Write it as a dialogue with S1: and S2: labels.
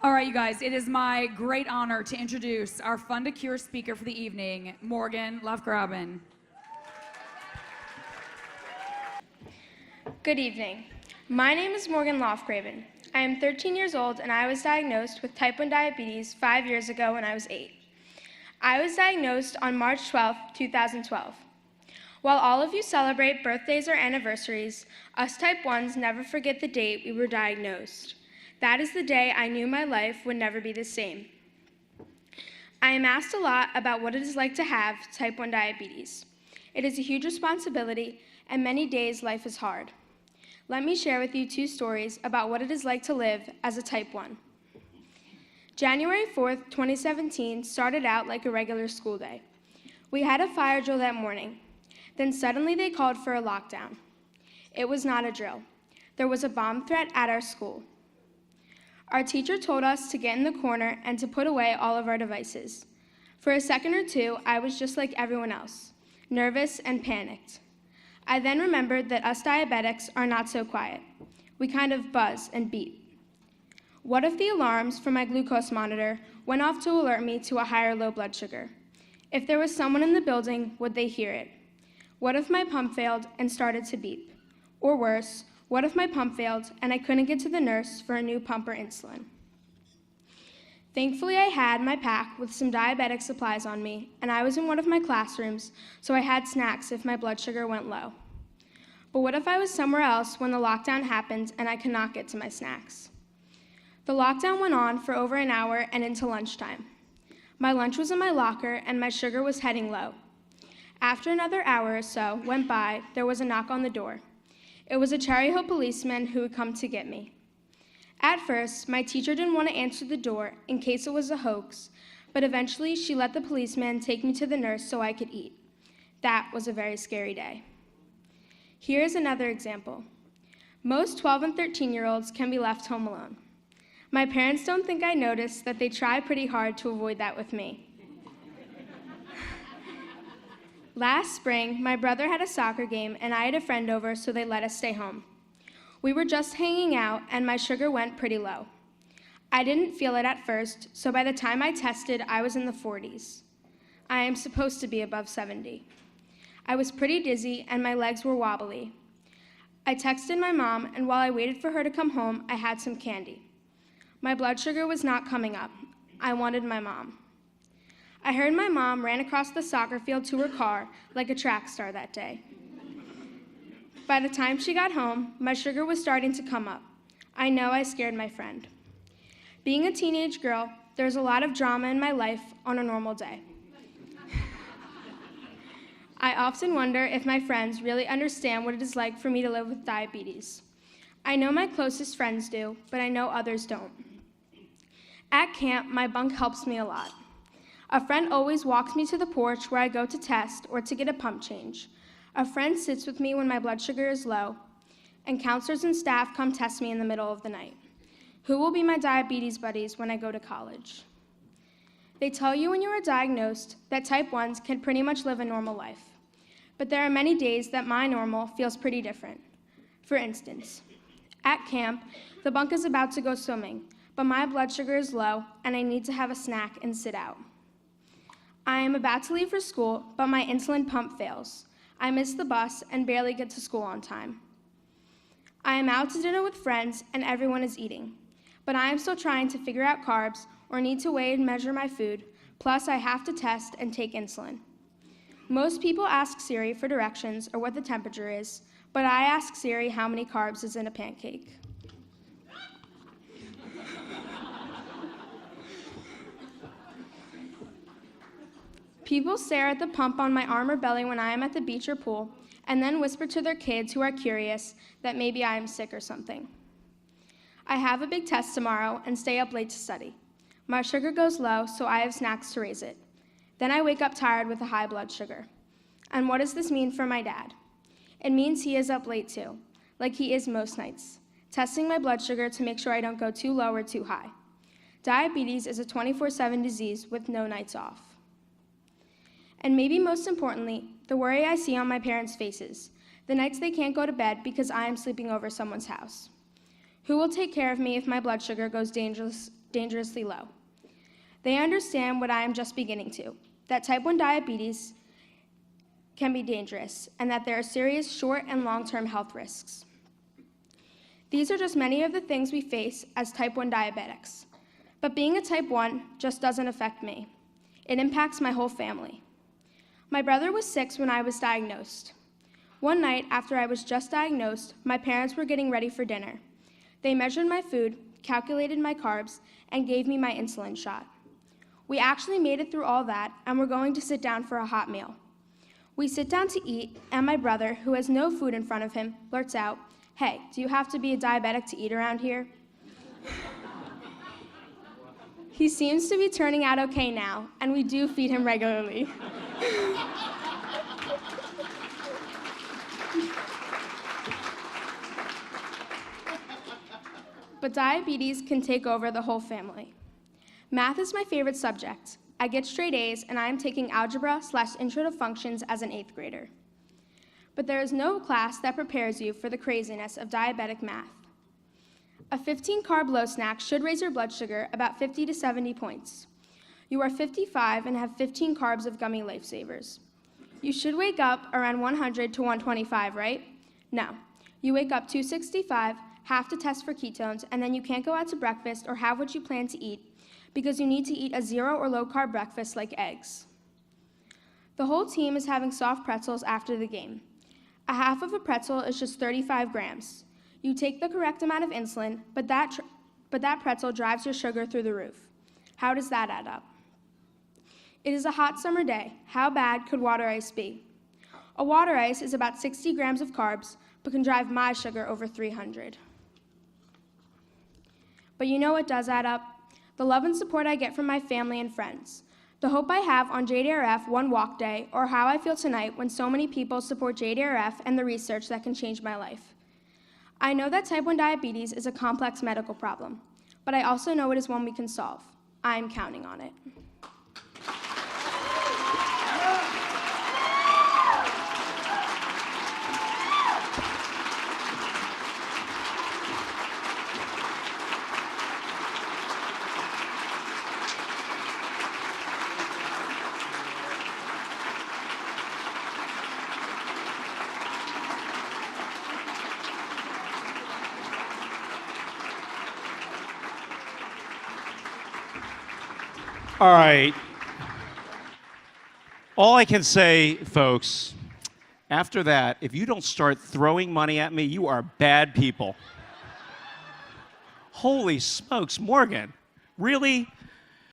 S1: All right, you guys, it is my great honor to introduce our Fun to Cure speaker for the evening, Morgan Lofgraben.
S2: Good evening. My name is Morgan Lofgraben. I am 13 years old and I was diagnosed with type 1 diabetes 5 years ago when I was 8. I was diagnosed on March 12, 2012. While all of you celebrate birthdays or anniversaries, us type 1s never forget the date we were diagnosed. That is the day I knew my life would never be the same. I am asked a lot about what it is like to have type 1 diabetes. It is a huge responsibility, and many days life is hard. Let me share with you 2 stories about what it is like to live as a type 1. January 4th, 2017 started out like a regular school day. We had a fire drill that morning. Then suddenly they called for a lockdown. It was not a drill. There was a bomb threat at our school. Our teacher told us to get in the corner and to put away all of our devices. For a second or two, I was just like everyone else, nervous and panicked. I then remembered that us diabetics are not so quiet. We kind of buzz and beep. What if the alarms from my glucose monitor went off to alert me to a higher low blood sugar? If there was someone in the building, would they hear it? What if my pump failed and started to beep? Or worse, what if my pump failed and I couldn't get to the nurse for a new pump or insulin? Thankfully, I had my pack with some diabetic supplies on me, and I was in one of my classrooms, so I had snacks if my blood sugar went low. But what if I was somewhere else when the lockdown happened and I could not get to my snacks? The lockdown went on for over an hour and into lunchtime. My lunch was in my locker and my sugar was heading low. After another hour or so went by, there was a knock on the door. It was a Cherry Hill policeman who had come to get me. At first, my teacher didn't want to answer the door in case it was a hoax, but eventually she let the policeman take me to the nurse so I could eat. That was a very scary day. Here is another example. Most 12 and 13-year-olds can be left home alone. My parents don't think I noticed that they try pretty hard to avoid that with me. Last spring, my brother had a soccer game and I had a friend over, so they let us stay home. We were just hanging out and my sugar went pretty low. I didn't feel it at first, so by the time I tested, I was in the 40s. I am supposed to be above 70. I was pretty dizzy and my legs were wobbly. I texted my mom, and while I waited for her to come home, I had some candy. My blood sugar was not coming up. I wanted my mom. I heard my mom ran across the soccer field to her car like a track star that day. By the time she got home, my sugar was starting to come up. I know I scared my friend. Being a teenage girl, there's a lot of drama in my life on a normal day. I often wonder if my friends really understand what it is like for me to live with diabetes. I know my closest friends do, but I know others don't. At camp, my bunk helps me a lot. A friend always walks me to the porch where I go to test or to get a pump change. A friend sits with me when my blood sugar is low, and counselors and staff come test me in the middle of the night. Who will be my diabetes buddies when I go to college? They tell you when you are diagnosed that type 1s can pretty much live a normal life. But there are many days that my normal feels pretty different. For instance, at camp, the bunk is about to go swimming, but my blood sugar is low and I need to have a snack and sit out. I am about to leave for school, but my insulin pump fails. I miss the bus and barely get to school on time. I am out to dinner with friends and everyone is eating, but I am still trying to figure out carbs or need to weigh and measure my food, plus I have to test and take insulin. Most people ask Siri for directions or what the temperature is, but I ask Siri how many carbs is in a pancake. People stare at the pump on my arm or belly when I am at the beach or pool, and then whisper to their kids who are curious that maybe I am sick or something. I have a big test tomorrow and stay up late to study. My sugar goes low, so I have snacks to raise it. Then I wake up tired with a high blood sugar. And what does this mean for my dad? It means he is up late too, like he is most nights, testing my blood sugar to make sure I don't go too low or too high. Diabetes is a 24/7 disease with no nights off. And maybe most importantly, the worry I see on my parents' faces, the nights they can't go to bed because I am sleeping over someone's house. Who will take care of me if my blood sugar goes dangerously low. They understand what I am just beginning to, that type 1 diabetes can be dangerous and that there are serious short and long-term health risks. These are just many of the things we face as type 1 diabetics. But being a type 1 just doesn't affect me. It impacts my whole family. My brother was 6 when I was diagnosed. One night after I was just diagnosed, my parents were getting ready for dinner. They measured my food, calculated my carbs, and gave me my insulin shot. We actually made it through all that, and we're going to sit down for a hot meal. We sit down to eat, and my brother, who has no food in front of him, blurts out, "Hey, do you have to be a diabetic to eat around here?" He seems to be turning out okay now, and we do feed him regularly. But diabetes can take over the whole family. Math is my favorite subject. I get straight A's, and I am taking algebra/intro to functions as an 8th grader. But there is no class that prepares you for the craziness of diabetic math. A 15-carb low snack should raise your blood sugar about 50 to 70 points. You are 55 and have 15 carbs of gummy lifesavers. You should wake up around 100 to 125, right? No. You wake up 265, have to test for ketones, and then you can't go out to breakfast or have what you plan to eat because you need to eat a 0 or low-carb breakfast like eggs. The whole team is having soft pretzels after the game. A half of a pretzel is just 35 grams. You take the correct amount of insulin, but that pretzel drives your sugar through the roof. How does that add up? It is a hot summer day. How bad could water ice be? A water ice is about 60 grams of carbs, but can drive my sugar over 300. But you know what does add up? The love and support I get from my family and friends. The hope I have on JDRF One Walk Day, or how I feel tonight when so many people support JDRF and the research that can change my life. I know that type 1 diabetes is a complex medical problem, but I also know it is one we can solve. I am counting on it.
S3: All right. All I can say, folks, after that, if you don't start throwing money at me, you are bad people. Holy smokes, Morgan. Really?